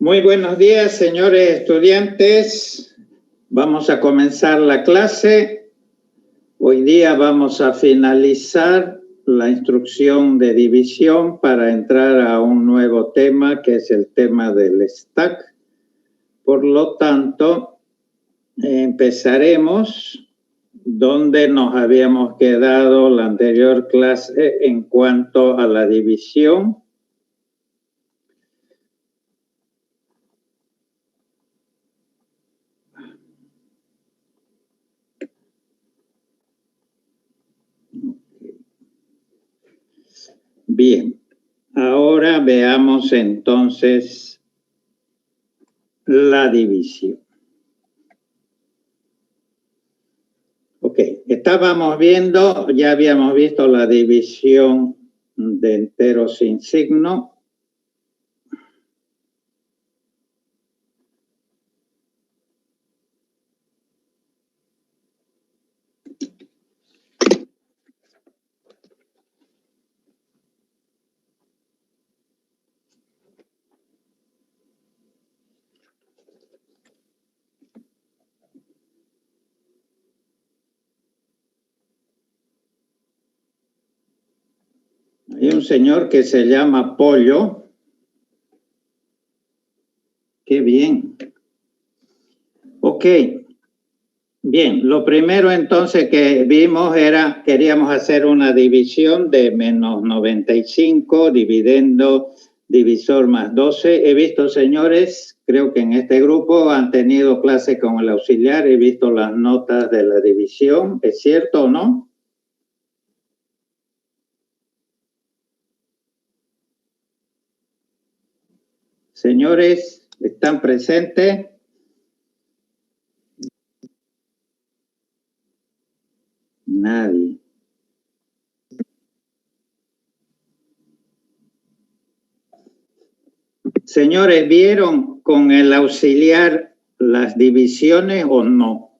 Muy buenos días, señores estudiantes. Vamos a comenzar la clase. Hoy día vamos a finalizar la instrucción de división para entrar a un nuevo tema, que es el tema del stack. Por lo tanto, empezaremos donde nos habíamos quedado la anterior clase en cuanto a la división. Bien, ahora veamos entonces la división. Ok, estábamos viendo, ya habíamos visto la división de enteros sin signo. Hay un señor que se llama Pollo. Qué bien. Ok. Bien, lo primero entonces que vimos era, queríamos hacer una división de menos 95, dividendo divisor más 12. He visto, señores, creo que en este grupo han tenido clase con el auxiliar, he visto las notas de la división. ¿Es cierto o no? Señores, ¿están presentes? Nadie. Señores, ¿vieron con el auxiliar las divisiones o no?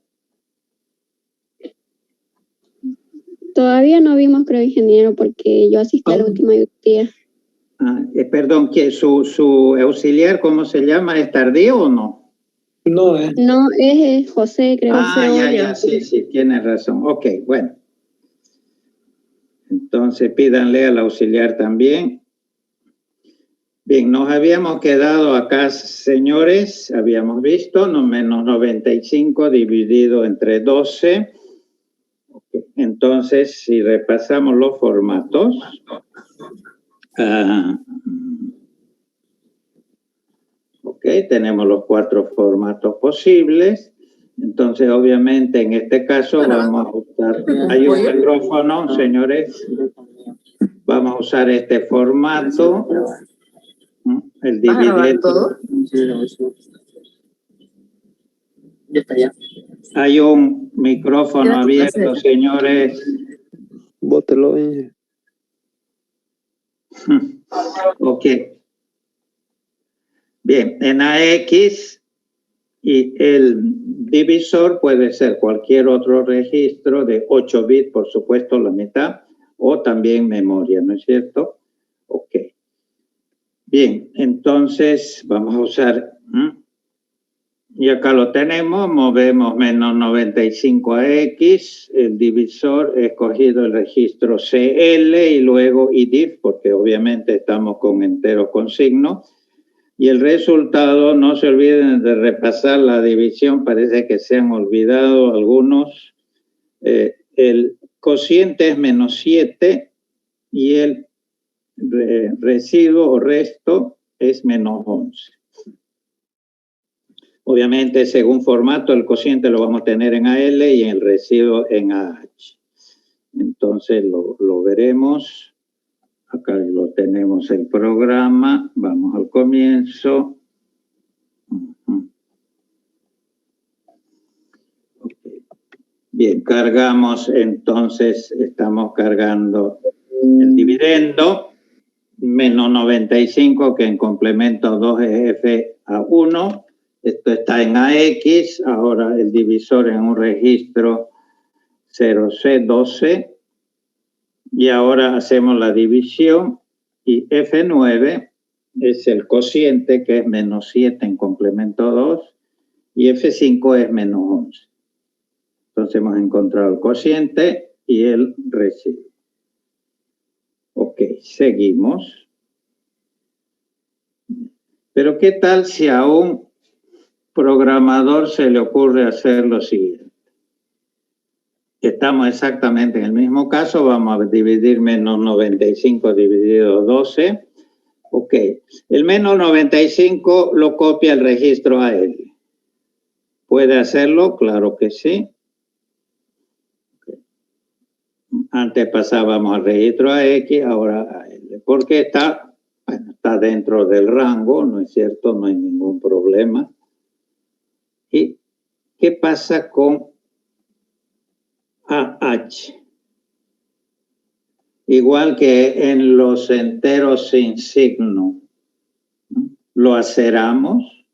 Todavía no vimos, creo, ingeniero, porque yo asistí a la última día. Perdón, ¿su auxiliar cómo se llama? ¿Es tardío o no? No, es José, creo. Ya, sí, tiene razón. Ok, bueno. Entonces pídanle al auxiliar también. Bien, nos habíamos quedado acá, señores, habíamos visto, menos 95 dividido entre 12. Okay. Entonces, si repasamos los formatos, ok, tenemos los 4 formatos posibles. Entonces, obviamente, en este caso vamos a usar, hay un micrófono, señores, vamos a usar este formato, el dividendo. ¿Todo? Ya está, ya. Hay un micrófono abierto, señores. Bótelo. Ok. Bien, en AX y el divisor puede ser cualquier otro registro de 8 bits, por supuesto, la mitad, o también memoria, ¿no es cierto? Ok. Bien, entonces vamos a usar, y acá lo tenemos, movemos menos 95 a X, el divisor, he escogido el registro CL y luego IDIF, porque obviamente estamos con enteros con signo. Y el resultado, no se olviden de repasar la división, parece que se han olvidado algunos. El cociente es menos 7 y el residuo o resto es menos 11. Obviamente, según formato, el cociente lo vamos a tener en AL y el residuo en AH. Entonces, lo veremos. Acá lo tenemos el programa. Vamos al comienzo. Bien, cargamos entonces, estamos cargando el dividendo, menos 95, que en complemento 2 es F a 1. Esto está en AX, ahora el divisor en un registro 0C12. Y ahora hacemos la división y F9 es el cociente, que es menos 7 en complemento 2, y F5 es menos 11. Entonces hemos encontrado el cociente y el residuo. Ok, seguimos. Pero ¿qué tal si a un programador se le ocurre hacer lo siguiente? Estamos exactamente en el mismo caso, vamos a dividir menos 95 dividido 12. Ok, el menos 95 lo copia el registro AL. ¿Puede hacerlo? Claro que sí. Okay. Antes pasábamos al registro AX, ahora a AL. Porque está dentro del rango, ¿no es cierto? No hay ningún problema. ¿Y qué pasa con AH? Igual que en los enteros sin signo, ¿no? ¿Lo aceramos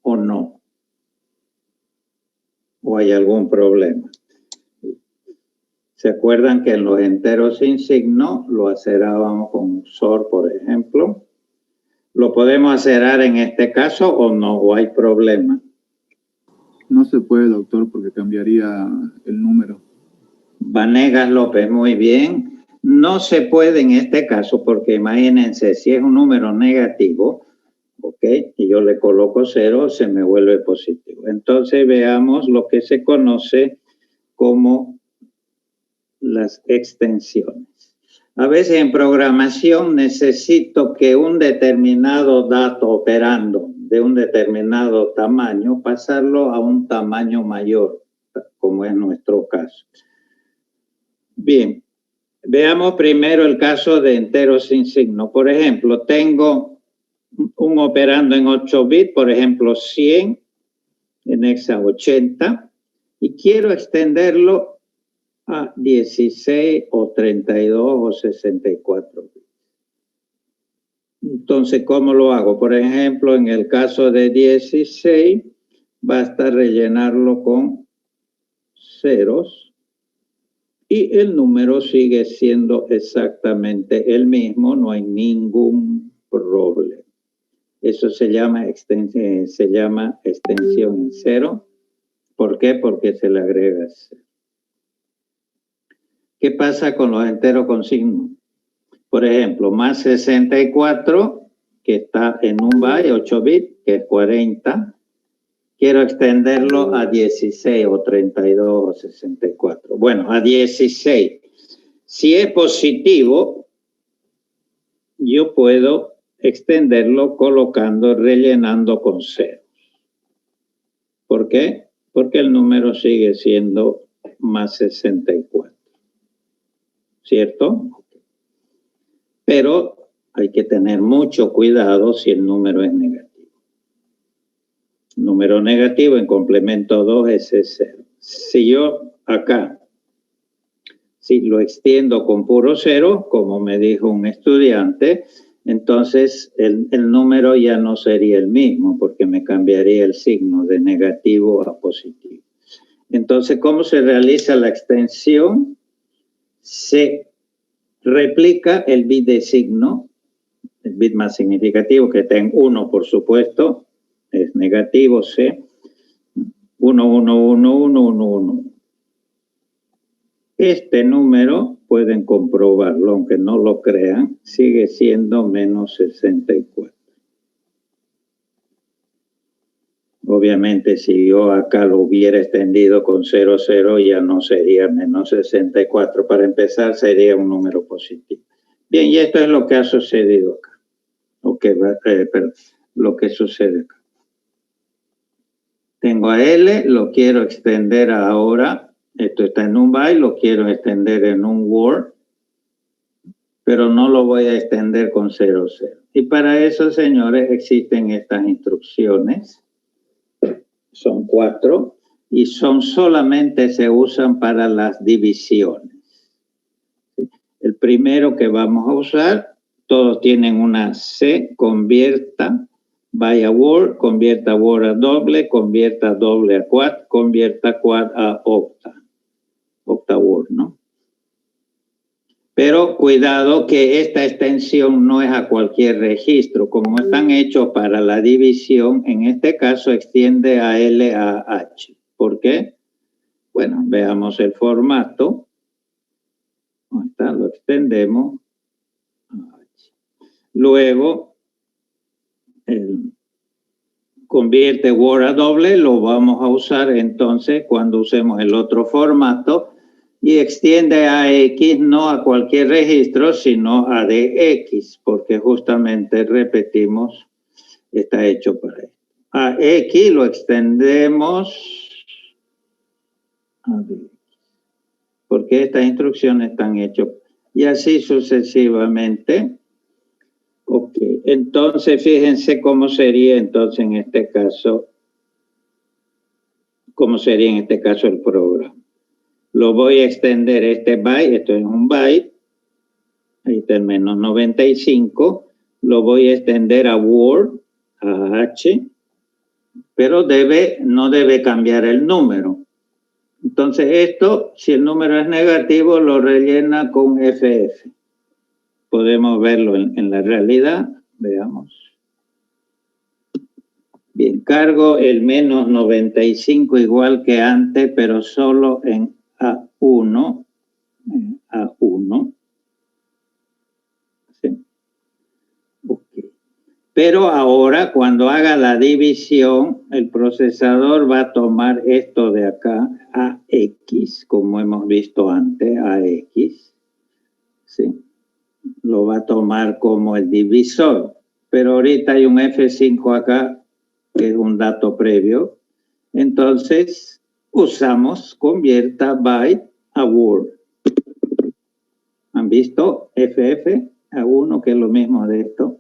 o no? ¿O hay algún problema? ¿Se acuerdan que en los enteros sin signo lo acerábamos con SOR, por ejemplo? ¿Lo podemos acerar en este caso o no? ¿O hay problema? No se puede, doctor, porque cambiaría el número. Vanegas López, muy bien. No se puede en este caso porque imagínense, si es un número negativo, ok, y yo le coloco 0, se me vuelve positivo. Entonces veamos lo que se conoce como las extensiones. A veces en programación necesito que un determinado dato operando de un determinado tamaño, pasarlo a un tamaño mayor, como es nuestro caso. Bien, veamos primero el caso de enteros sin signo. Por ejemplo, tengo un operando en 8 bits, por ejemplo 100 en hexa 80, y quiero extenderlo a 16 o 32 o 64 bits. Entonces, ¿cómo lo hago? Por ejemplo, en el caso de 16, basta rellenarlo con ceros y el número sigue siendo exactamente el mismo, no hay ningún problema. Eso se llama extensión en cero. ¿Por qué? Porque se le agrega cero. ¿Qué pasa con los enteros con signo? Por ejemplo, más 64, que está en un byte, 8 bits, que es 40. Quiero extenderlo a 16 o 32 o 64. Bueno, a 16. Si es positivo, yo puedo extenderlo colocando, rellenando con ceros. ¿Por qué? Porque el número sigue siendo más 64. ¿Cierto? Pero hay que tener mucho cuidado si el número es negativo. Número negativo en complemento 2 es 0. Si yo acá, si lo extiendo con puro 0, como me dijo un estudiante, entonces el número ya no sería el mismo porque me cambiaría el signo de negativo a positivo. Entonces, ¿cómo se realiza la extensión? Se replica el bit de signo, el bit más significativo, que está en 1, por supuesto, es negativo, C, 1, 1, 1, 1, 1, 1. Este número, pueden comprobarlo, aunque no lo crean, sigue siendo menos 64. Obviamente, si yo acá lo hubiera extendido con 0, 0, ya no sería menos 64. Para empezar, sería un número positivo. Bien, y esto es lo que ha sucedido acá. Lo que sucede acá. Tengo a L, lo quiero extender ahora. Esto está en un byte, lo quiero extender en un word, pero no lo voy a extender con 0, 0. Y para eso, señores, existen estas instrucciones. Son 4 y solamente se usan para las divisiones. El primero que vamos a usar, todos tienen una C, convierta, vaya word, convierta word a doble, convierta doble a quad, convierta quad a octa. Octa word, ¿no? Pero cuidado que esta extensión no es a cualquier registro. Como están hechos para la división, en este caso extiende a L a H. ¿Por qué? Bueno, veamos el formato. Ahí está, lo extendemos a H. Luego, convierte Word a doble, lo vamos a usar entonces cuando usemos el otro formato. Y extiende a X no a cualquier registro, sino a DX, porque justamente, repetimos, está hecho para esto. A X lo extendemos a DX, porque estas instrucciones están hechas. Y así sucesivamente. Ok, entonces fíjense cómo sería entonces en este caso, cómo sería en este caso el programa. Lo voy a extender este byte, esto es un byte, ahí está el menos 95, lo voy a extender a Word, a H, pero no debe cambiar el número. Entonces esto, si el número es negativo, lo rellena con FF. Podemos verlo en la realidad, veamos. Bien, cargo el menos 95 igual que antes, pero solo en A1. ¿Sí? Okay. Pero ahora, cuando haga la división, el procesador va a tomar esto de acá, AX, como hemos visto antes, AX. ¿Sí? Lo va a tomar como el divisor. Pero ahorita hay un F5 acá, que es un dato previo. Entonces, usamos convierta byte a Word. ¿Han visto? FF a 1, que es lo mismo de esto.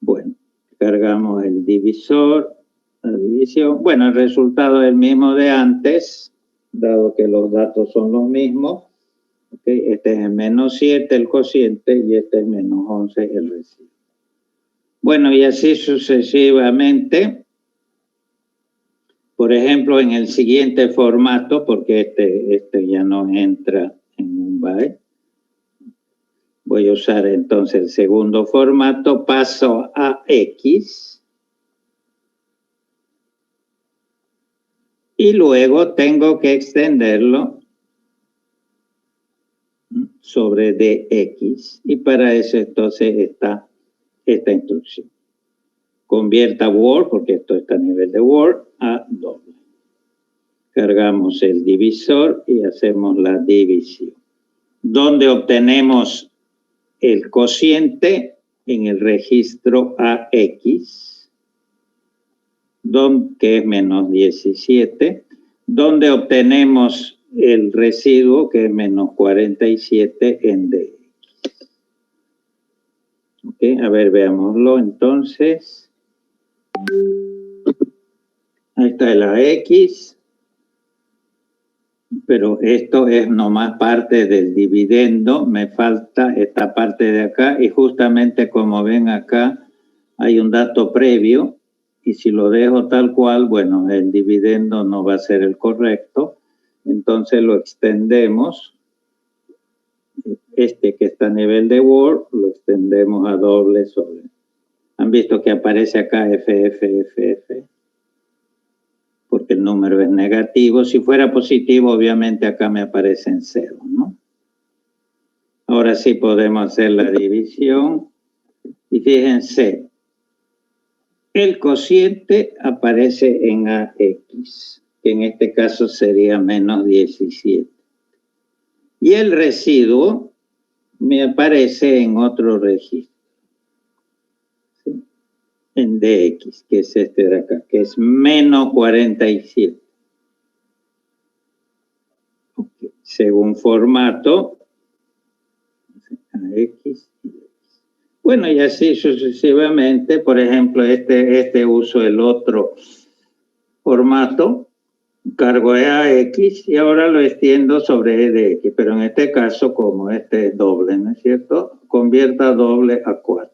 Bueno, cargamos el divisor, la división. Bueno, el resultado es el mismo de antes, dado que los datos son los mismos. Okay, este es el menos 7, el cociente, y este es menos 11, el residuo. Bueno, y así sucesivamente. Por ejemplo, en el siguiente formato, porque este ya no entra en un byte, voy a usar entonces el segundo formato, paso a X, y luego tengo que extenderlo sobre DX, y para eso entonces está esta instrucción. Convierta Word, porque esto está a nivel de Word, a doble. Cargamos el divisor y hacemos la división. ¿Dónde obtenemos el cociente? En el registro AX, que es menos 17, donde obtenemos el residuo, que es menos 47 en DX. Okay, a ver, veámoslo entonces. Ahí está el AX, pero esto es nomás parte del dividendo, me falta esta parte de acá, y justamente como ven acá hay un dato previo, y si lo dejo tal cual, bueno, el dividendo no va a ser el correcto, entonces lo extendemos, este que está a nivel de Word, lo extendemos a doble sobre. ¿Han visto que aparece acá FF? Porque el número es negativo. Si fuera positivo, obviamente acá me aparece en 0, ¿no? Ahora sí podemos hacer la división. Y fíjense, el cociente aparece en AX, que en este caso sería menos 17. Y el residuo me aparece en otro registro, ¿sí? En DX, que es este de acá, que es menos 47. Okay. Según formato, AX y X. Bueno, y así sucesivamente. Por ejemplo, uso el otro formato, cargo AX y ahora lo extiendo sobre EDX, pero en este caso, como este es doble, ¿no es cierto? Convierta doble a 4.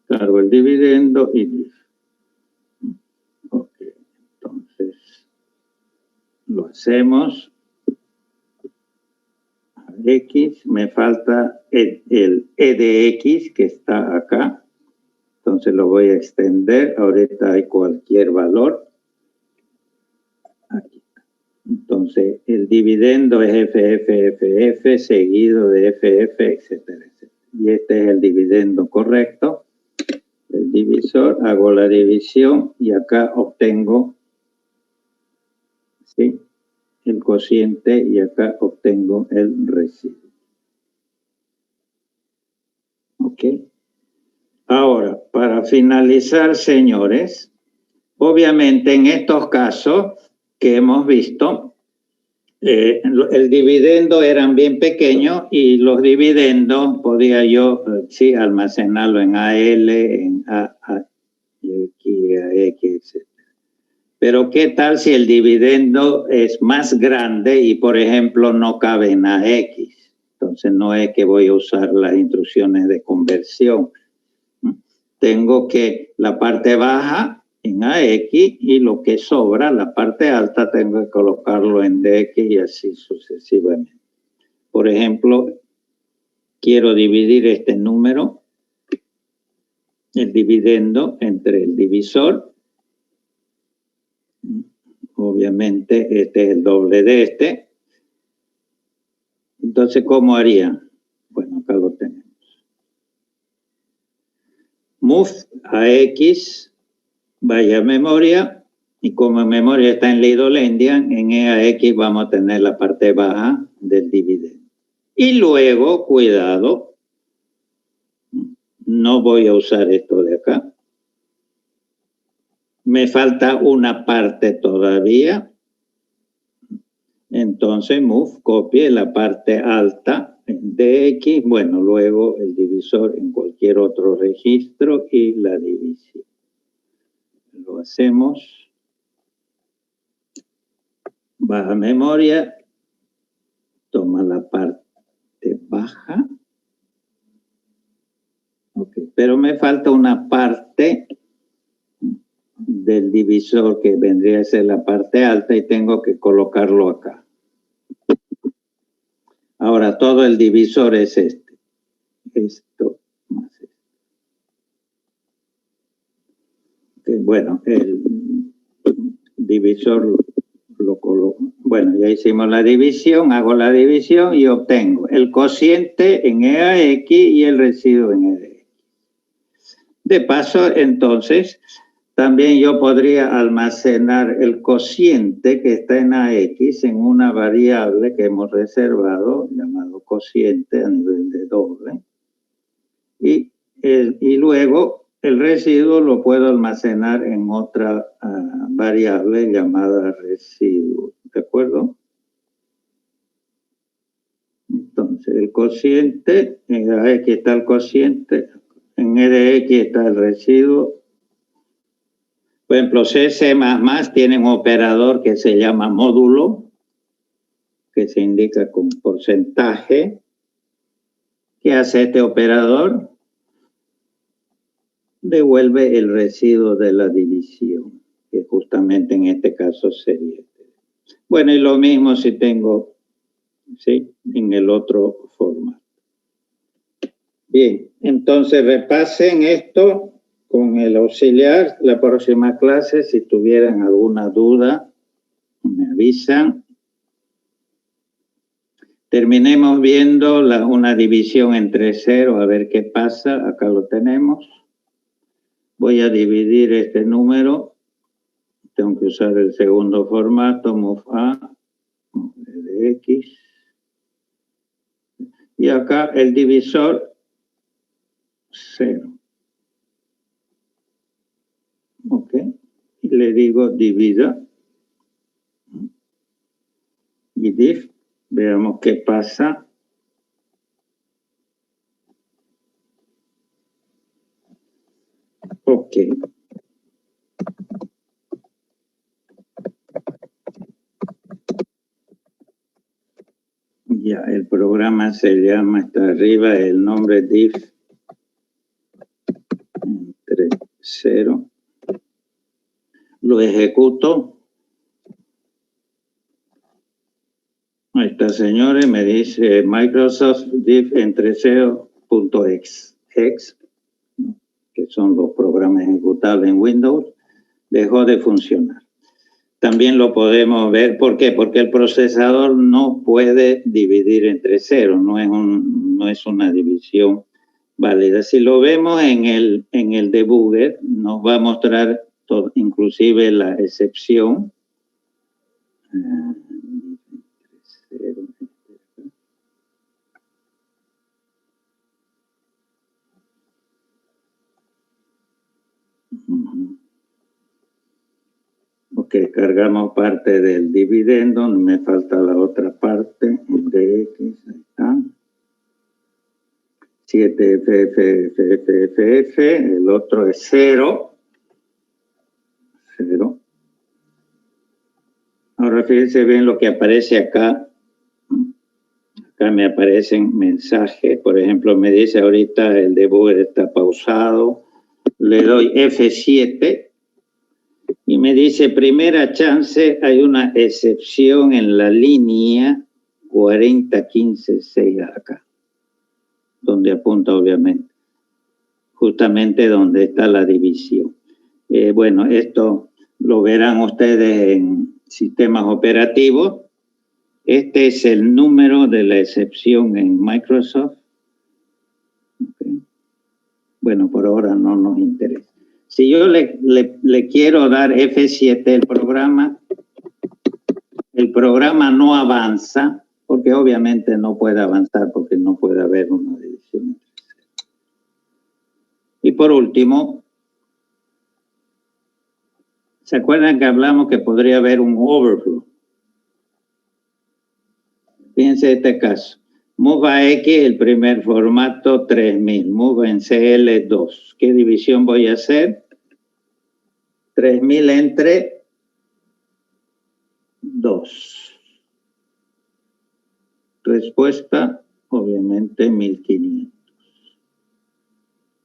Cargo el dividendo y listo. Ok, entonces lo hacemos. X, me falta el E de X que está acá. Entonces lo voy a extender. Ahorita hay cualquier valor. Aquí. Entonces el dividendo es FF seguido de FF, etcétera, etcétera. Y este es el dividendo correcto. El divisor, hago la división y acá obtengo, ¿sí?, el cociente y acá obtengo el residuo. ¿Ok? Ahora, para finalizar, señores, obviamente en estos casos que hemos visto, el dividendo eran bien pequeños y los dividendos podía yo, sí, almacenarlo en AL, en AA, X, AX, etc. Pero ¿qué tal si el dividendo es más grande y, por ejemplo, no cabe en AX? Entonces no es que voy a usar las instrucciones de conversión. Tengo que la parte baja en AX y lo que sobra, la parte alta, tengo que colocarlo en DX y así sucesivamente. Por ejemplo, quiero dividir este número, el dividendo, entre el divisor. Obviamente este es el doble de este. Entonces, ¿cómo haría? Bueno, acá lo tenemos. Move a X, vaya a memoria, y como memoria está en Lidolendian, en EAX vamos a tener la parte baja del dividendo. Y luego, cuidado, no voy a usar esto de acá. Me falta una parte todavía. Entonces, move, copie la parte alta de X, bueno, luego el divisor en cualquier otro registro y la división. Lo hacemos. Baja memoria, toma la parte baja. Ok, pero me falta una parte del divisor que vendría a ser la parte alta y tengo que colocarlo acá. Ahora todo el divisor es este. Esto más esto. Okay, bueno, el divisor lo coloco. Bueno, ya hicimos la división, hago la división y obtengo el cociente en EAX y el residuo en EDX. De paso, entonces, también yo podría almacenar el cociente que está en AX en una variable que hemos reservado, llamado cociente a nivel de doble. Y luego el residuo lo puedo almacenar en otra variable llamada residuo. ¿De acuerdo? Entonces, el cociente, en AX está el cociente, en EDX está el residuo. Por ejemplo, C++ tiene un operador que se llama módulo, que se indica con porcentaje. ¿Qué hace este operador? Devuelve el residuo de la división, que justamente en este caso sería este. Bueno, y lo mismo si tengo, ¿sí?, en el otro formato. Bien, entonces repasen esto con el auxiliar. La próxima clase, si tuvieran alguna duda, me avisan. Terminemos viendo una división entre 0, a ver qué pasa. Acá lo tenemos. Voy a dividir este número. Tengo que usar el segundo formato, move A, de X. Y acá el divisor 0. Ok. Y le digo divida. Y div. Veamos qué pasa. Ok. Ya, el programa se llama, está arriba, el nombre div entre 0. Lo ejecuto. Ahí está, señores, me dice Microsoft div entre 0.x, que son los programas ejecutables en Windows, dejó de funcionar. También lo podemos ver, ¿por qué? Porque el procesador no puede dividir entre 0, no es una división válida. Si lo vemos en el debugger, nos va a mostrar todo, inclusive la excepción. Ok, cargamos parte del dividendo, no me falta la otra parte, el de X, ahí está. 7FFFFF, el otro es 0. 0. Ahora fíjense bien lo que aparece acá. Acá me aparecen mensajes, por ejemplo, me dice ahorita el debugger está pausado, le doy F7 y me dice primera chance, hay una excepción en la línea 4015.6 acá, donde apunta obviamente, justamente donde está la división. Bueno, esto lo verán ustedes en sistemas operativos. Este es el número de la excepción en Microsoft. Okay. Bueno, por ahora no nos interesa. Si yo le quiero dar F7, el programa no avanza, porque obviamente no puede avanzar, porque no puede haber una división. Y por último, ¿se acuerdan que hablamos que podría haber un overflow? Fíjense este caso. Move a X, el primer formato, 3000. Move en CL, 2. ¿Qué división voy a hacer? 3000 entre 2. Respuesta, obviamente, 1500.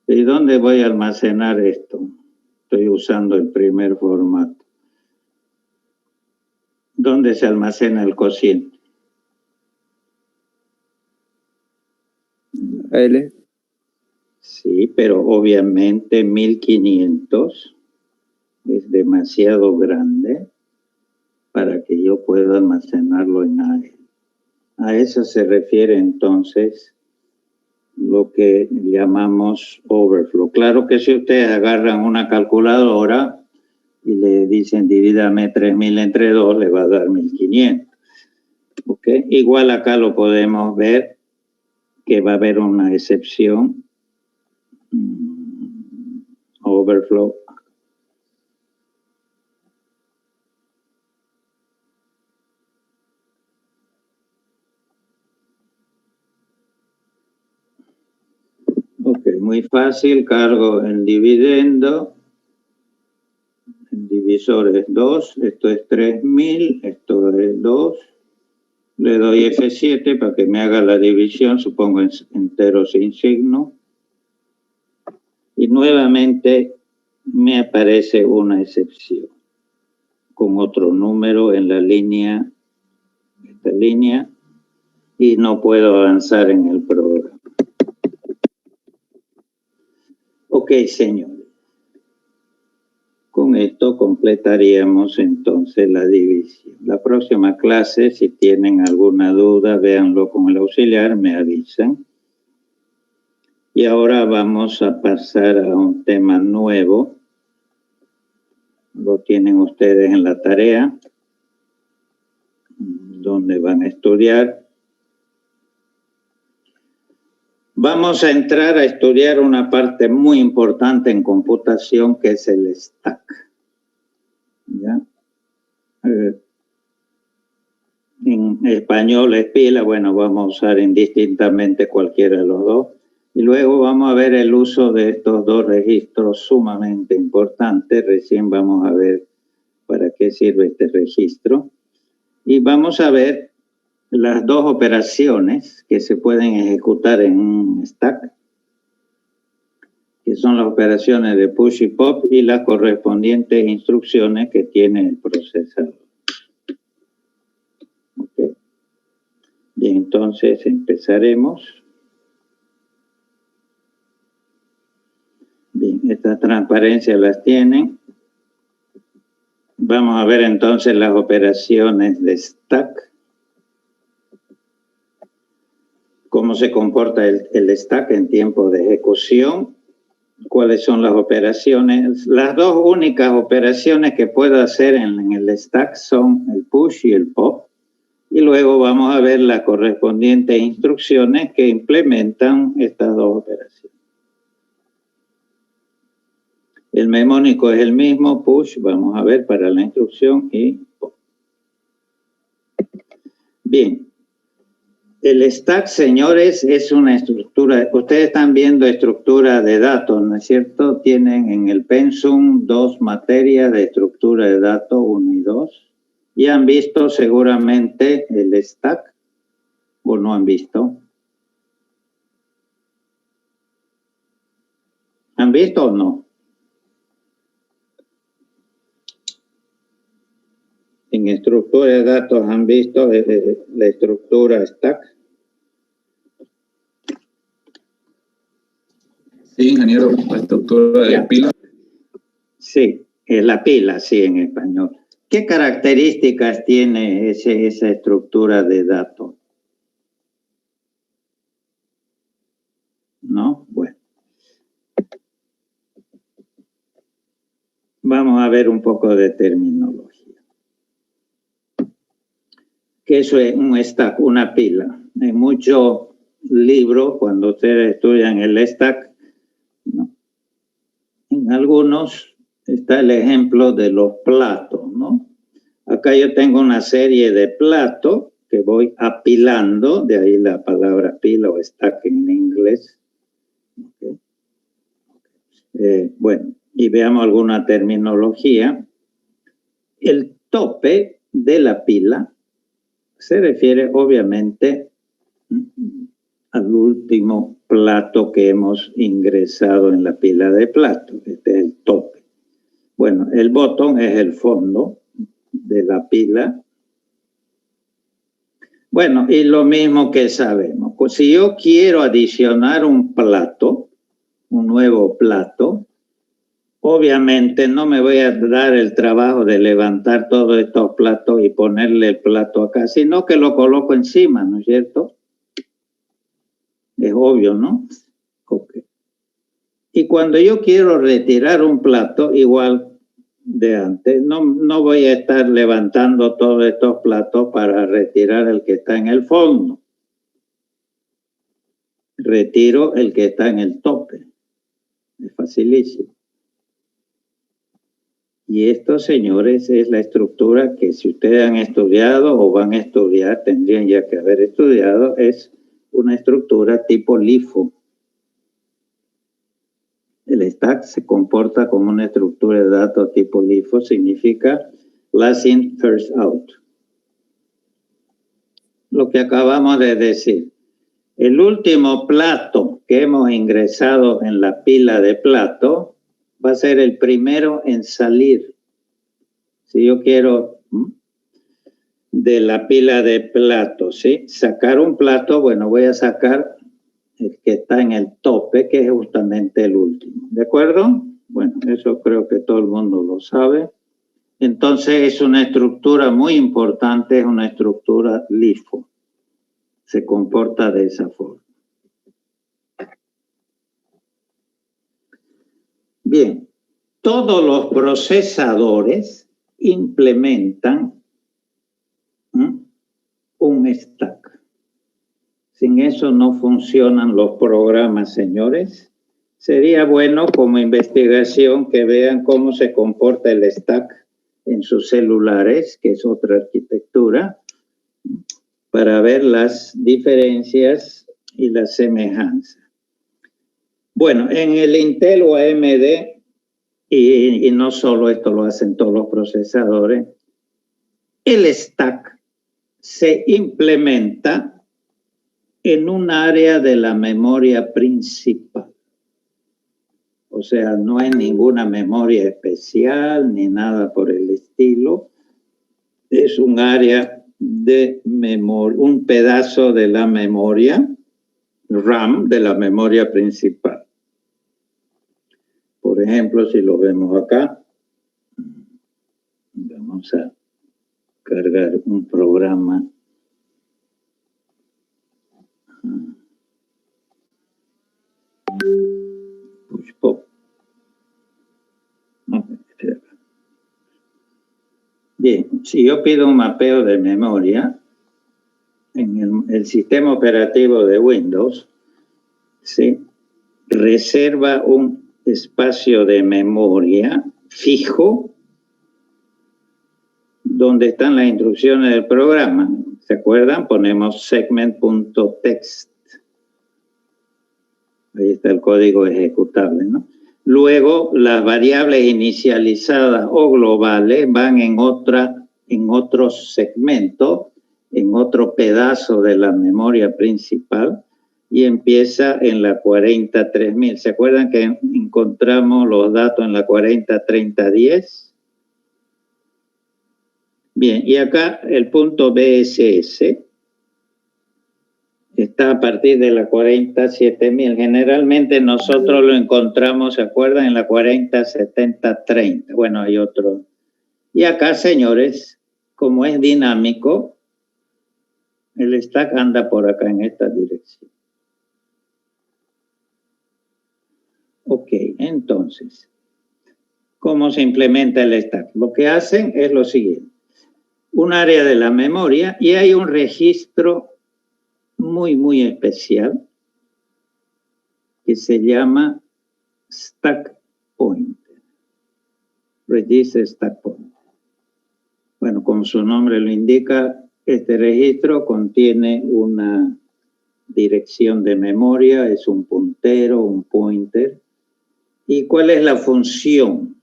¿Y dónde voy a almacenar esto? Estoy usando el primer formato. ¿Dónde se almacena el cociente? L. Sí, pero obviamente 1500 es demasiado grande para que yo pueda almacenarlo en AL. A eso se refiere entonces lo que llamamos overflow. Claro que si ustedes agarran una calculadora y le dicen divídame 3000 entre 2, le va a dar 1500. ¿Okay? Igual acá lo podemos ver que va a haber una excepción. Overflow. Ok, muy fácil, cargo el dividendo. El divisor es 2, esto es 3000, esto es 2. Le doy F7 para que me haga la división, supongo entero sin signo. Y nuevamente me aparece una excepción con otro número en la línea, esta línea, y no puedo avanzar en el programa. Ok, señores. Con esto completaríamos entonces la división. La próxima clase, si tienen alguna duda, véanlo con el auxiliar, me avisan. Y ahora vamos a pasar a un tema nuevo. Lo tienen ustedes en la tarea, donde van a estudiar. Vamos a entrar a estudiar una parte muy importante en computación, que es el stack. ¿Ya? En español es pila, bueno, vamos a usar indistintamente cualquiera de los dos. Y luego vamos a ver el uso de estos dos registros sumamente importantes. Recién vamos a ver para qué sirve este registro. Y vamos a ver las dos operaciones que se pueden ejecutar en un stack, que son las operaciones de push y pop y las correspondientes instrucciones que tiene el procesador. Okay. Bien, entonces empezaremos. Bien, estas transparencias las tienen. Vamos a ver entonces las operaciones de stack. Cómo se comporta el stack en tiempo de ejecución. Cuáles son las operaciones. Las dos únicas operaciones que puedo hacer en el stack son el push y el pop. Y luego vamos a ver las correspondientes instrucciones que implementan estas dos operaciones. El mnemónico es el mismo, push, vamos a ver para la instrucción y pop. Bien. El stack, señores, es una estructura. Ustedes están viendo estructura de datos, ¿no es cierto? Tienen en el pensum 2 materias de estructura de datos, 1 y 2. Y han visto seguramente el stack, o no han visto. ¿Han visto o no? En estructura de datos han visto la estructura stack. Sí, ingeniero, la estructura de pila. Sí, es la pila, sí, en español. ¿Qué características tiene esa estructura de datos? ¿No? Bueno. Vamos a ver un poco de terminología. ¿Qué eso es un stack? Una pila. En muchos libros, cuando ustedes estudian el stack, ¿no? En algunos está el ejemplo de los platos, ¿no? Acá yo tengo una serie de platos que voy apilando, de ahí la palabra pila o stack en inglés. Okay. Bueno, y veamos alguna terminología. El tope de la pila se refiere obviamente al último plato que hemos ingresado en la pila de platos. Este es el tope. Bueno, el bottom es el fondo de la pila. Bueno, y lo mismo que sabemos. Pues si yo quiero adicionar un plato, un nuevo plato, obviamente no me voy a dar el trabajo de levantar todos estos platos y ponerle el plato acá, sino que lo coloco encima, ¿no es cierto? Es obvio, ¿no? Okay. Y cuando yo quiero retirar un plato, igual de antes, no voy a estar levantando todos estos platos para retirar el que está en el fondo. Retiro el que está en el tope. Es facilísimo. Y esto, señores, es la estructura que si ustedes han estudiado o van a estudiar, tendrían ya que haber estudiado, es una estructura tipo LIFO. El stack se comporta como una estructura de datos tipo LIFO, significa last in, first out. Lo que acabamos de decir. El último plato que hemos ingresado en la pila de plato va a ser el primero en salir. Si yo quiero de la pila de platos, ¿sí? Sacar un plato, bueno, voy a sacar el que está en el tope, que es justamente el último. ¿De acuerdo? Bueno, eso creo que todo el mundo lo sabe. Entonces es una estructura muy importante, es una estructura LIFO. Se comporta de esa forma. Bien, todos los procesadores implementan un stack. Sin eso no funcionan los programas, señores. Sería bueno como investigación que vean cómo se comporta el stack en sus celulares, que es otra arquitectura, para ver las diferencias y las semejanzas. Bueno, en el Intel o AMD, y no solo esto lo hacen todos los procesadores, el stack se implementa en un área de la memoria principal. O sea, no hay ninguna memoria especial ni nada por el estilo. Es un área de memoria, un pedazo de la memoria RAM, de la memoria principal. Por ejemplo, si lo vemos acá, vamos a cargar un programa. Push pop. Bien, si yo pido un mapeo de memoria en el sistema operativo de Windows, ¿sí?, reserva un espacio de memoria fijo donde están las instrucciones del programa. ¿Se acuerdan? Ponemos segment.txt. Ahí está el código ejecutable, ¿no? Luego, las variables inicializadas o globales van en otro segmento, en otro pedazo de la memoria principal, y empieza en la 40.3000. ¿Se acuerdan que encontramos los datos en la 40.30.10? Bien, y acá el punto BSS está a partir de la 47.000. Generalmente nosotros lo encontramos, ¿se acuerdan?, en la 40.70.30. Bueno, hay otro. Y acá, señores, como es dinámico, el stack anda por acá en esta dirección. Ok, entonces, ¿cómo se implementa el stack? Lo que hacen es lo siguiente. Un área de la memoria y hay un registro muy especial que se llama Stack Pointer. Register Stack Pointer. Bueno, como su nombre lo indica, este registro contiene una dirección de memoria, es un puntero, un pointer. ¿Y cuál es la función?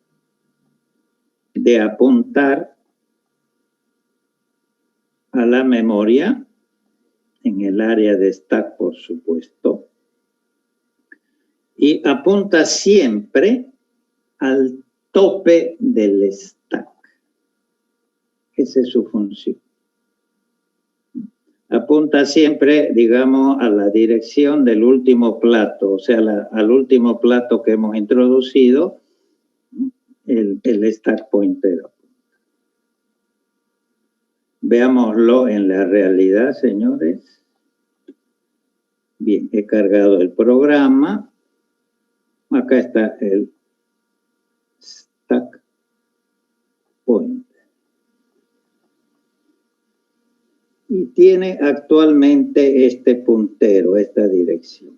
De apuntar a la memoria en el área de stack, por supuesto, y apunta siempre al tope del stack. Esa es su función. Apunta siempre, digamos, a la dirección del último plato, o sea, al último plato que hemos introducido, el stack pointer. Veámoslo en la realidad, señores. Bien, he cargado el programa. Acá está el stack pointer. Y tiene actualmente este puntero, esta dirección.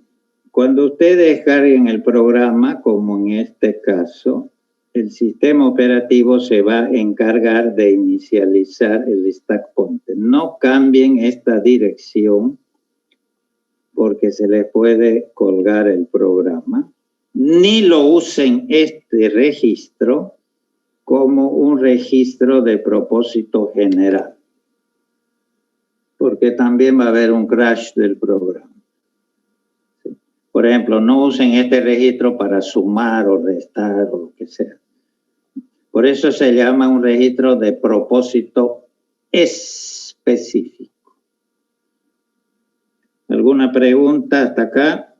Cuando ustedes carguen el programa, como en este caso, el sistema operativo se va a encargar de inicializar el stack pointer. No cambien esta dirección porque se les puede colgar el programa. Ni lo usen este registro como un registro de propósito general, porque también va a haber un crash del programa. ¿Sí? Por ejemplo, no usen este registro para sumar o restar o lo que sea. Por eso se llama un registro de propósito específico. ¿Alguna pregunta hasta acá?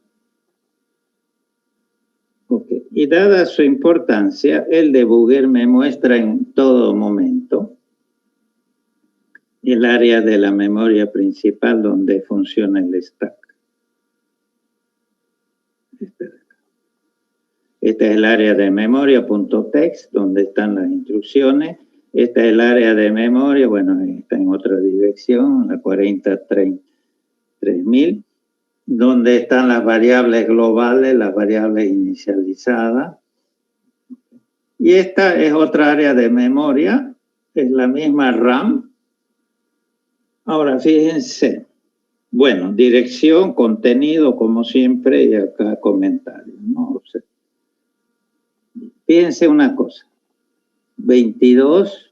Ok. Y dada su importancia, el debugger me muestra en todo momento el área de la memoria principal donde funciona el stack. Este es el área de memoria.txt, donde están las instrucciones. Esta es el área de memoria, bueno, está en otra dirección, la 40.3000, donde están las variables globales, las variables inicializadas. Y esta es otra área de memoria, es la misma RAM. Ahora, fíjense. Bueno, dirección, contenido, como siempre, y acá comentarios, ¿no? O sea, fíjense una cosa. 22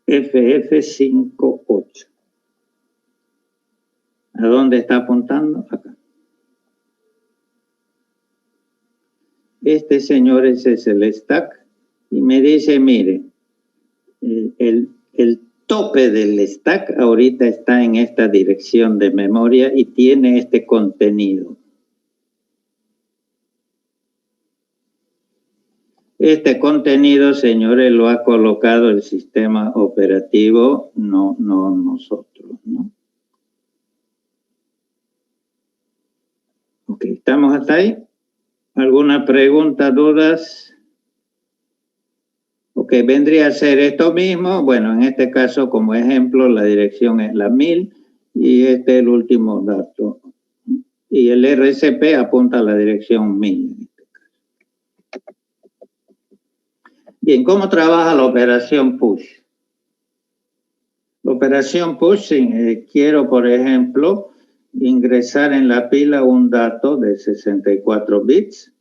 FF58. ¿A dónde está apuntando? Acá. Este, señores, es el stack. Y me dice, mire, el tope del stack ahorita está en esta dirección de memoria y tiene este contenido. Este contenido, señores, lo ha colocado el sistema operativo, no nosotros, ¿no? Ok, ¿estamos hasta ahí? ¿Alguna pregunta, dudas? Ok, vendría a ser esto mismo. Bueno, en este caso, como ejemplo, la dirección es la 1000 y este es el último dato. Y el RCP apunta a la dirección 1000. Bien, ¿cómo trabaja la operación push? La operación push, quiero, por ejemplo, ingresar en la pila un dato de 64 bits.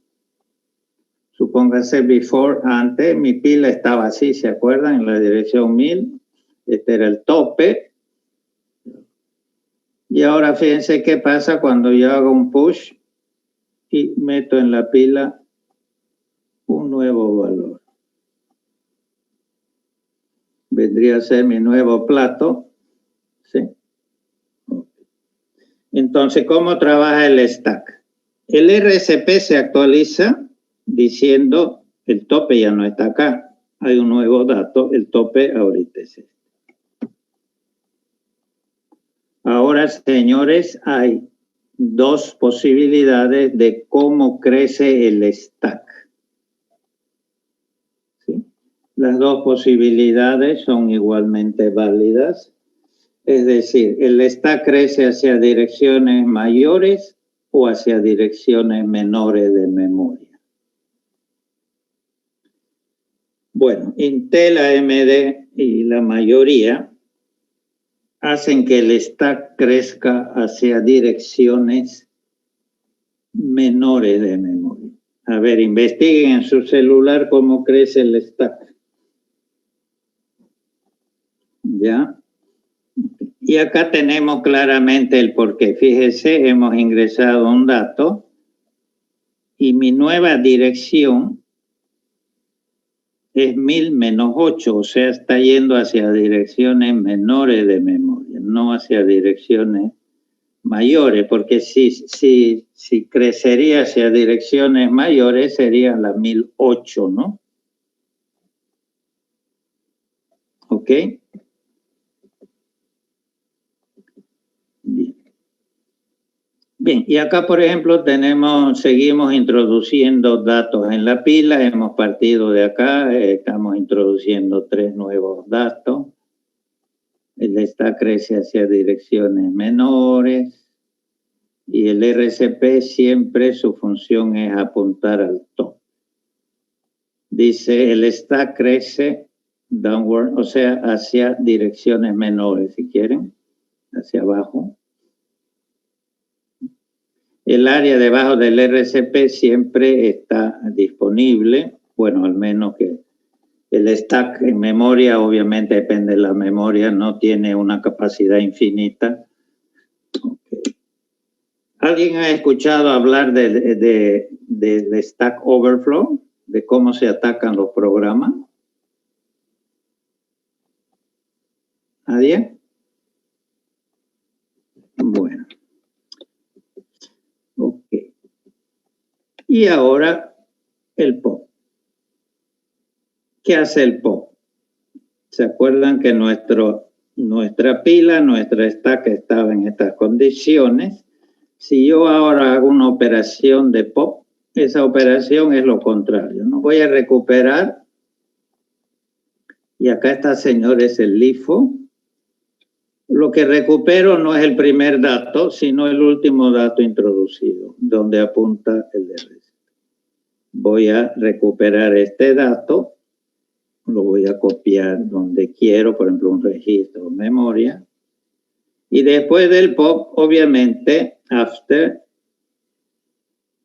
Supóngase before, antes, mi pila estaba así, ¿se acuerdan? En la dirección 1000. Este era el tope. Y ahora fíjense qué pasa cuando yo hago un push y meto en la pila un nuevo valor. Vendría a ser mi nuevo plato, ¿sí? Entonces, ¿cómo trabaja el stack? El RCP se actualiza diciendo el tope ya no está acá. Hay un nuevo dato, el tope ahorita es este. Ahora, señores, hay dos posibilidades de cómo crece el stack. ¿Sí? Las dos posibilidades son igualmente válidas. Es decir, el stack crece hacia direcciones mayores o hacia direcciones menores de memoria. Bueno, Intel, AMD y la mayoría hacen que el stack crezca hacia direcciones menores de memoria. A ver, investiguen en su celular cómo crece el stack. ¿Ya? Y acá tenemos claramente el porqué. Fíjese, hemos ingresado un dato y mi nueva dirección es 1000 menos 8, o sea, está yendo hacia direcciones menores de memoria, no hacia direcciones mayores, porque si crecería hacia direcciones mayores sería la 1008, ¿no? ¿Ok? Bien. Bien, y acá, por ejemplo, seguimos introduciendo datos en la pila, hemos partido de acá, estamos introduciendo 3 nuevos datos. El stack crece hacia direcciones menores y el RCP siempre su función es apuntar al top. Dice, el stack crece downward, o sea, hacia direcciones menores, si quieren, hacia abajo. El área debajo del RCP siempre está disponible, bueno, al menos que el stack en memoria, obviamente depende de la memoria, no tiene una capacidad infinita. Okay. ¿Alguien ha escuchado hablar de Stack Overflow? ¿De cómo se atacan los programas? ¿Nadie? Bueno. Ok. Y ahora el POP. ¿Qué hace el POP? ¿Se acuerdan que nuestra pila, nuestra stack estaba en estas condiciones? Si yo ahora hago una operación de POP, esa operación es lo contrario, ¿no? Voy a recuperar, y acá está, señores, el LIFO. Lo que recupero no es el primer dato, sino el último dato introducido, donde apunta el RCP. Voy a recuperar este dato, lo voy a copiar donde quiero, por ejemplo, un registro o memoria. Y después del POP, obviamente, after,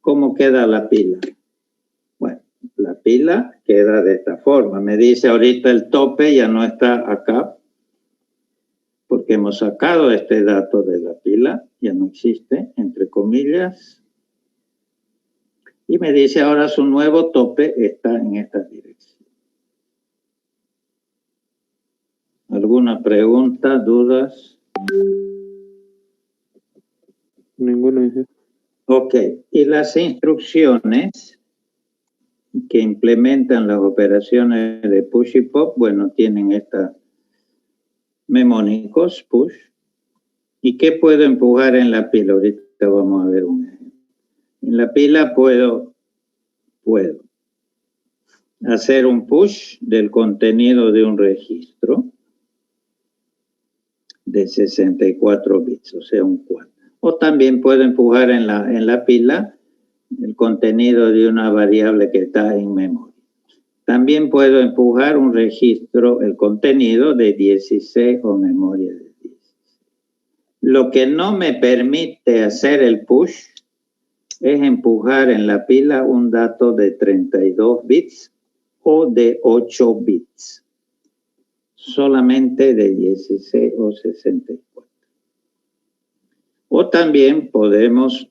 ¿cómo queda la pila? Bueno, la pila queda de esta forma. Me dice ahorita el tope ya no está acá, porque hemos sacado este dato de la pila, ya no existe, entre comillas. Y me dice ahora su nuevo tope está en esta dirección. ¿Alguna pregunta, dudas? Ninguno. Ok, y las instrucciones que implementan las operaciones de push y pop, bueno, tienen estas memónicos, push. ¿Y qué puedo empujar en la pila? Ahorita vamos a ver un ejemplo. En la pila puedo hacer un push del contenido de un registro de 64 bits, o sea, un 4. O también puedo empujar en la pila el contenido de una variable que está en memoria. También puedo empujar un registro, el contenido de 16 o memoria de 16. Lo que no me permite hacer el push es empujar en la pila un dato de 32 bits o de 8 bits. Solamente de 16 o 64. O también podemos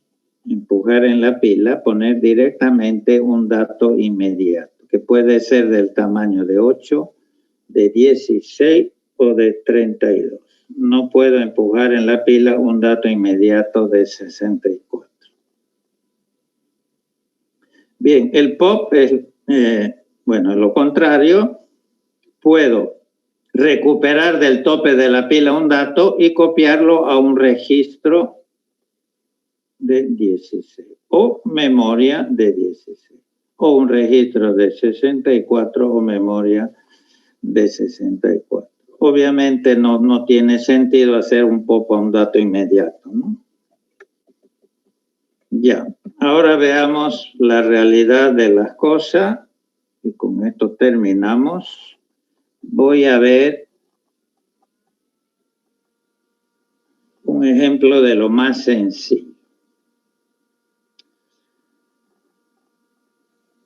empujar en la pila, poner directamente un dato inmediato, que puede ser del tamaño de 8, de 16 o de 32. No puedo empujar en la pila un dato inmediato de 64. Bien, el pop es, lo contrario. Puedo recuperar del tope de la pila un dato y copiarlo a un registro de 16 o memoria de 16 o un registro de 64 o memoria de 64. Obviamente no tiene sentido hacer un pop a un dato inmediato, ¿no? Ya, ahora veamos la realidad de las cosas y con esto terminamos. Voy a ver un ejemplo de lo más sencillo.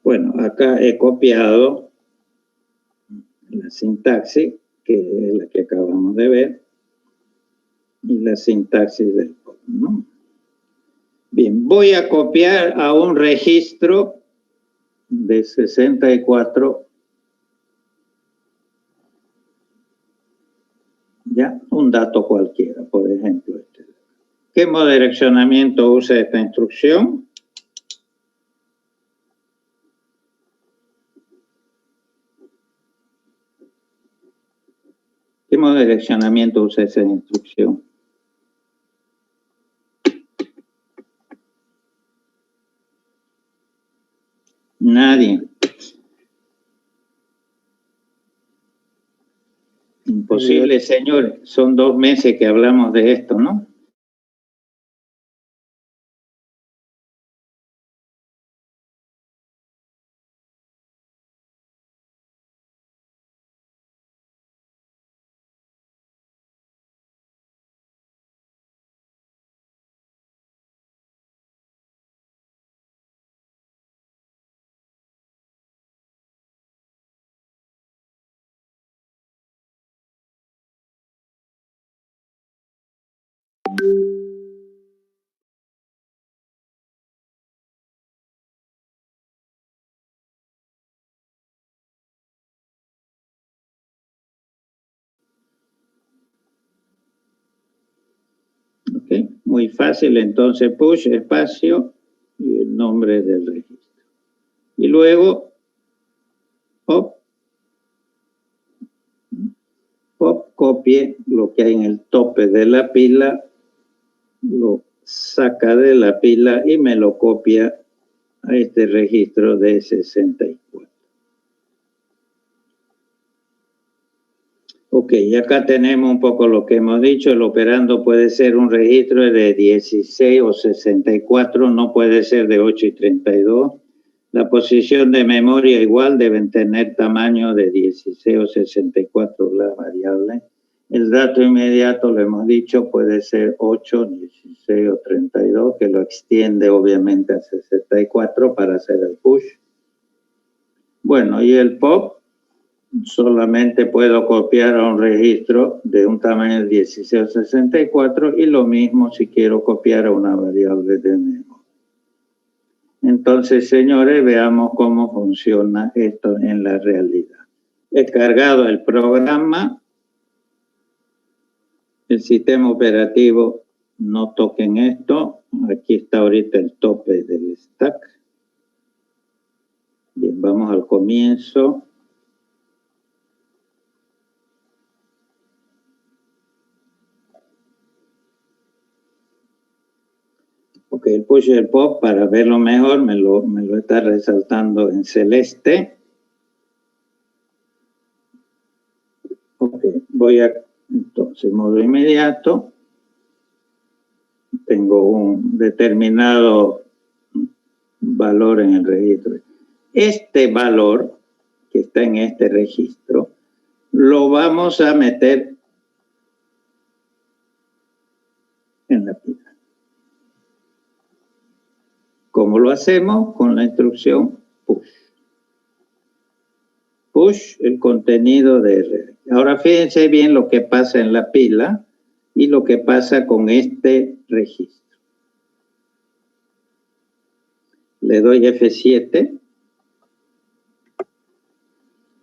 Bueno, acá he copiado la sintaxis, que es la que acabamos de ver, y la sintaxis del pop, ¿no? Bien, voy a copiar a un registro de 64, ya, un dato cualquiera, por ejemplo este. ¿Qué modo de direccionamiento usa esta instrucción? ¿Qué modo de direccionamiento usa esa instrucción? Nadie. Imposible, señor. Son 2 meses que hablamos de esto, ¿no? Okay. Muy fácil, entonces push, espacio y el nombre del registro. Y luego pop copie lo que hay en el tope de la pila, lo saca de la pila y me lo copia a este registro de 64. Ok, y acá tenemos un poco lo que hemos dicho. El operando puede ser un registro de 16 o 64, no puede ser de 8 y 32. La posición de memoria igual deben tener tamaño de 16 o 64 las variables. El dato inmediato, lo hemos dicho, puede ser 8, 16 o 32, que lo extiende obviamente a 64 para hacer el push. Bueno, y el pop, solamente puedo copiar a un registro de un tamaño de 16 o 64 y lo mismo si quiero copiar a una variable de memoria. Entonces, señores, veamos cómo funciona esto en la realidad. He cargado el programa el sistema operativo, no toquen esto. Aquí está ahorita el tope del stack. Bien, vamos al comienzo. Ok, el push y el pop, para verlo mejor, me lo está resaltando en celeste. Ok, voy a, entonces, modo inmediato. Tengo un determinado valor en el registro. Este valor que está en este registro lo vamos a meter en la pila. ¿Cómo lo hacemos? Con la instrucción push. Push el contenido de RD. Ahora fíjense bien lo que pasa en la pila y lo que pasa con este registro. Le doy F7.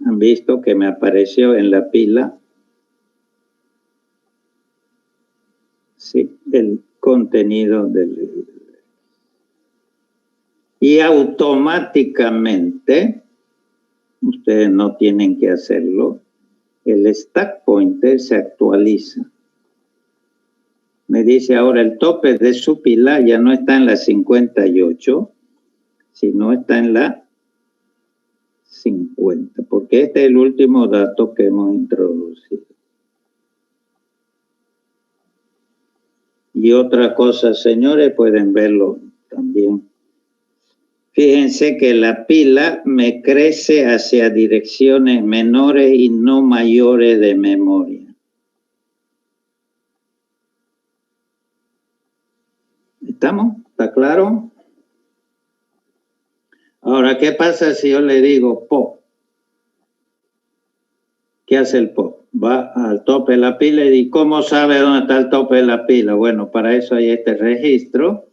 Han visto que me apareció en la pila, sí, el contenido del registro. Y automáticamente, ustedes no tienen que hacerlo, el stack pointer se actualiza. Me dice ahora el tope de su pila ya no está en la 58, sino está en la 50, porque este es el último dato que hemos introducido. Y otra cosa, señores, pueden verlo también. Fíjense que la pila me crece hacia direcciones menores y no mayores de memoria. ¿Estamos? ¿Está claro? Ahora, ¿qué pasa si yo le digo pop? ¿Qué hace el pop? Va al tope de la pila y dice, ¿cómo sabe dónde está el tope de la pila? Bueno, para eso hay este registro,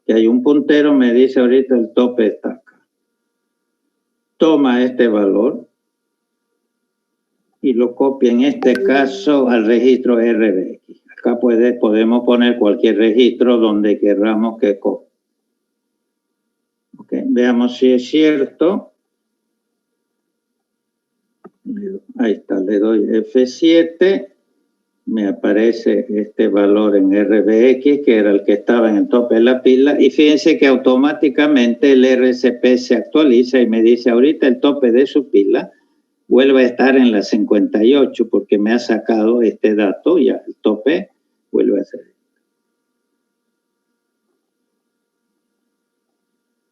que hay un puntero, me dice ahorita el tope está acá. Toma este valor y lo copia en este caso al registro RBX. Acá podemos poner cualquier registro donde queramos que copie. Okay, veamos si es cierto. Ahí está, le doy F7, me aparece este valor en RBX, que era el que estaba en el tope de la pila, y fíjense que automáticamente el RCP se actualiza y me dice ahorita el tope de su pila vuelve a estar en la 58, porque me ha sacado este dato, ya el tope vuelve a ser.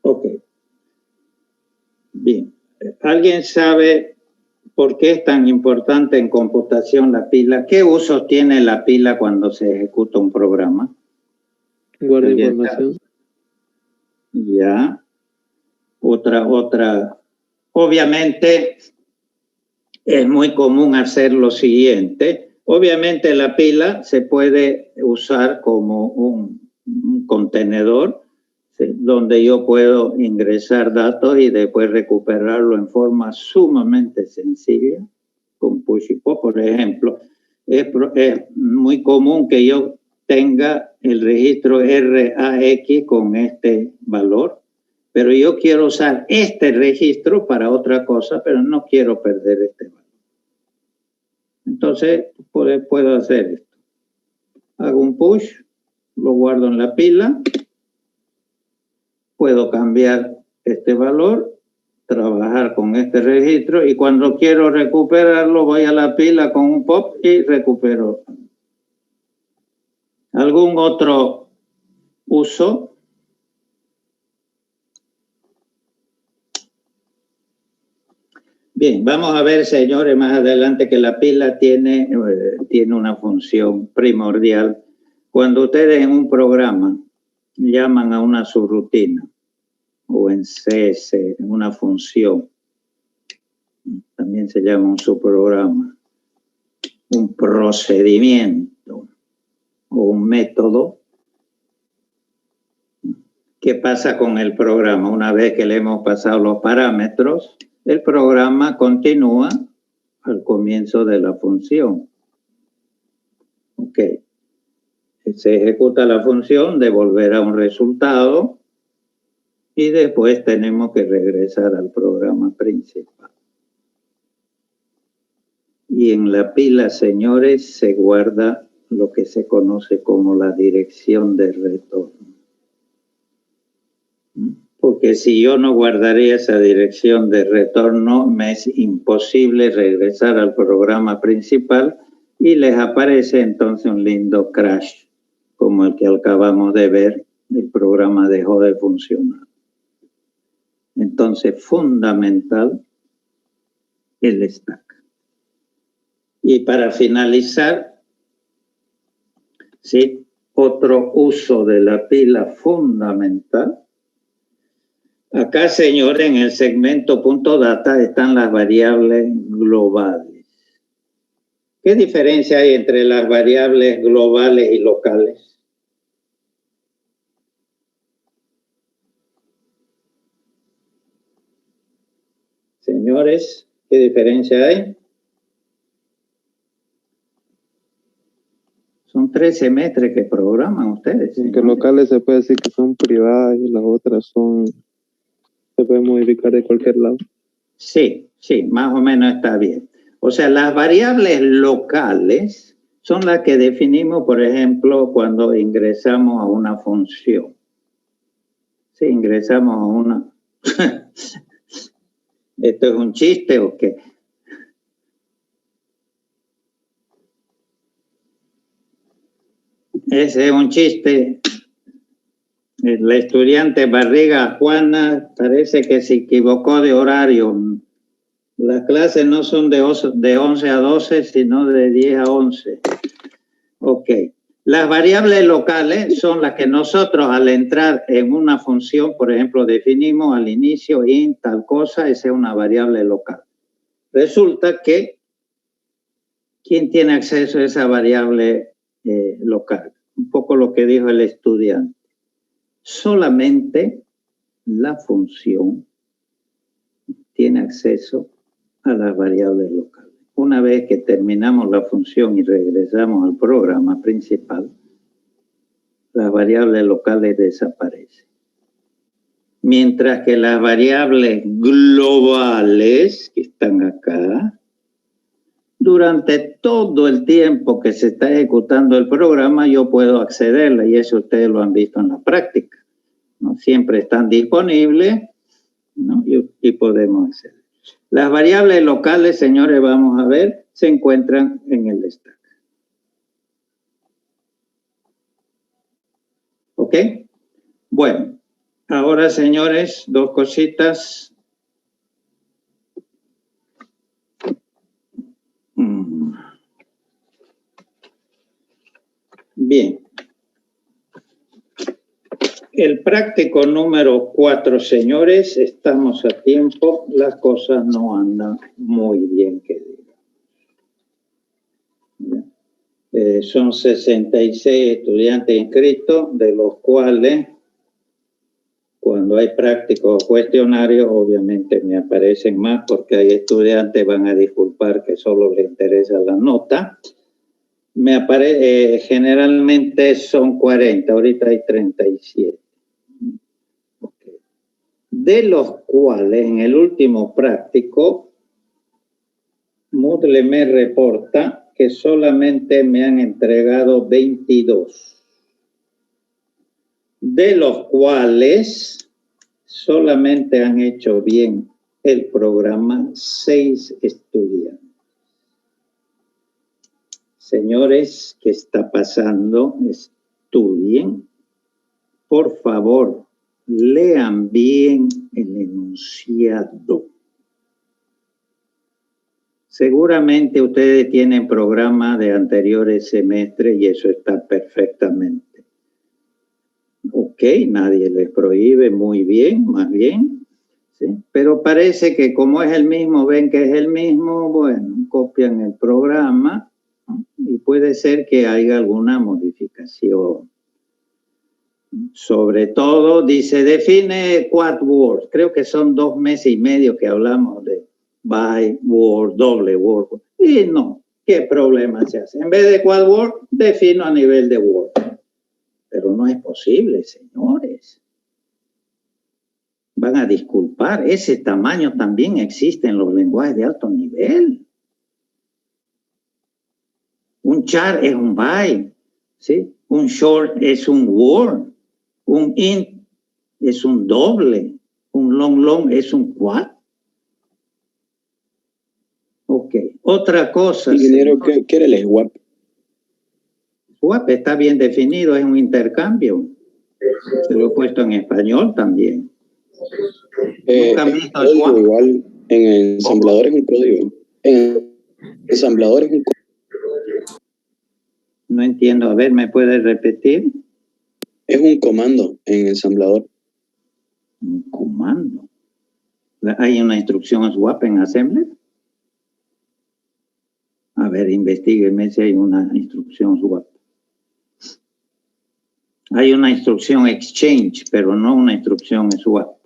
Ok. Bien. ¿Alguien sabe por qué es tan importante en computación la pila? ¿Qué usos tiene la pila cuando se ejecuta un programa? Guarda información. Ya. Otra. Obviamente es muy común hacer lo siguiente. Obviamente la pila se puede usar como un contenedor, ¿sí?, donde yo puedo ingresar datos y después recuperarlo en forma sumamente sencilla con push y pop. Por ejemplo, es muy común que yo tenga el registro RAX con este valor, pero yo quiero usar este registro para otra cosa, pero no quiero perder este valor. Entonces, puedo hacer esto. Hago un push, lo guardo en la pila, puedo cambiar este valor, trabajar con este registro, y cuando quiero recuperarlo, voy a la pila con un pop y recupero. ¿Algún otro uso? Bien, vamos a ver, señores, más adelante que la pila tiene una función primordial. Cuando ustedes en un programa llaman a una subrutina o en CS, una función, también se llama un subprograma, un procedimiento o un método. ¿Qué pasa con el programa? Una vez que le hemos pasado los parámetros, el programa continúa al comienzo de la función. ¿Ok? Ok. Se ejecuta la función, devolverá un resultado y después tenemos que regresar al programa principal. Y en la pila, señores, se guarda lo que se conoce como la dirección de retorno. Porque si yo no guardaría esa dirección de retorno, me es imposible regresar al programa principal y les aparece entonces un lindo crash, como el que acabamos de ver, el programa dejó de funcionar. Entonces, fundamental el stack. Y para finalizar, ¿sí? Otro uso de la pila fundamental. Acá, señores, en el segmento punto data están las variables globales. ¿Qué diferencia hay entre las variables globales y locales? Señores, ¿qué diferencia hay? Son 3 semestres que programan ustedes. Que locales se puede decir que son privadas y las otras son, se pueden modificar de cualquier lado. Sí, sí, más o menos está bien. O sea, las variables locales son las que definimos, por ejemplo, cuando ingresamos a una función. Sí, ingresamos a una... ¿Esto es un chiste o qué? Ese es un chiste. La estudiante Barriga Juana parece que se equivocó de horario. Las clases no son de 11 a 12, sino de 10 a 11. Ok. Las variables locales son las que nosotros al entrar en una función, por ejemplo, definimos al inicio int tal cosa, esa es una variable local. Resulta que, ¿quién tiene acceso a esa variable local? Un poco lo que dijo el estudiante. Solamente la función tiene acceso a las variables locales. Una vez que terminamos la función y regresamos al programa principal, las variables locales desaparecen. Mientras que las variables globales, que están acá, durante todo el tiempo que se está ejecutando el programa, yo puedo accederla, y eso ustedes lo han visto en la práctica, ¿no? Siempre están disponibles, ¿no? y podemos acceder. Las variables locales, señores, vamos a ver, se encuentran en el stack. ¿Ok? Bueno, ahora, señores, dos cositas. Bien. El práctico número 4, señores, estamos a tiempo, las cosas no andan muy bien, que digan. Son 66 estudiantes inscritos, de los cuales, cuando hay prácticos o cuestionarios, obviamente me aparecen más, porque hay estudiantes, van a disculpar que solo les interesa la nota. Me aparece, generalmente son 40, ahorita hay 37. De los cuales en el último práctico, Moodle me reporta que solamente me han entregado 22, de los cuales solamente han hecho bien el programa 6 estudiantes. Señores, ¿qué está pasando? Estudien, por favor. Lean bien el enunciado. Seguramente ustedes tienen programas de anteriores semestres y eso está perfectamente. Ok, nadie les prohíbe, muy bien, más bien. ¿Sí? Pero parece que como es el mismo, ven que es el mismo, bueno, copian el programa, ¿no? Y puede ser que haya alguna modificación. Sobre todo, dice, define quad word. Creo que son 2 meses y medio que hablamos de by word, doble word. Y no, ¿qué problema se hace? En vez de quad word, defino a nivel de word. Pero no es posible, señores. Van a disculpar, ese tamaño también existe en los lenguajes de alto nivel. Un char es un byte, ¿sí? Un short es un word, un int es un doble, un long es un quad. Ok, otra cosa. Ingeniero, ¿qué era el swap? Swap está bien definido, es un intercambio. Se lo he puesto en español también. ¿Nunca han visto swap? Igual, en el ensamblador es un código. En el ensamblador es un código. No entiendo, a ver, ¿me puedes repetir? Es un comando en el ensamblador. Un comando. ¿Hay una instrucción swap en Assembler? A ver, investígueme si hay una instrucción swap. Hay una instrucción exchange, pero no una instrucción swap.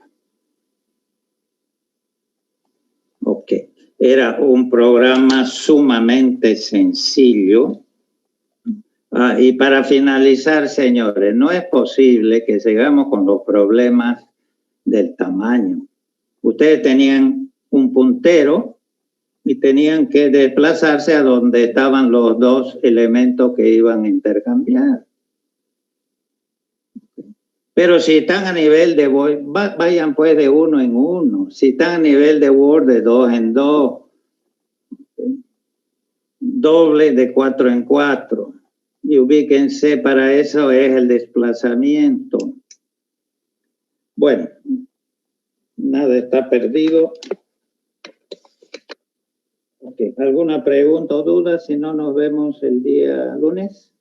Ok. Era un programa sumamente sencillo. Y para finalizar, señores, no es posible que sigamos con los problemas del tamaño. Ustedes tenían un puntero y tenían que desplazarse a donde estaban los dos elementos que iban a intercambiar. Pero si están a nivel de void, vayan pues de uno en uno. Si están a nivel de word, de dos en dos. Doble de 4 en 4. Y ubíquense, para eso es el desplazamiento. Bueno, nada está perdido. Okay. ¿Alguna pregunta o duda? Si no, nos vemos el día lunes.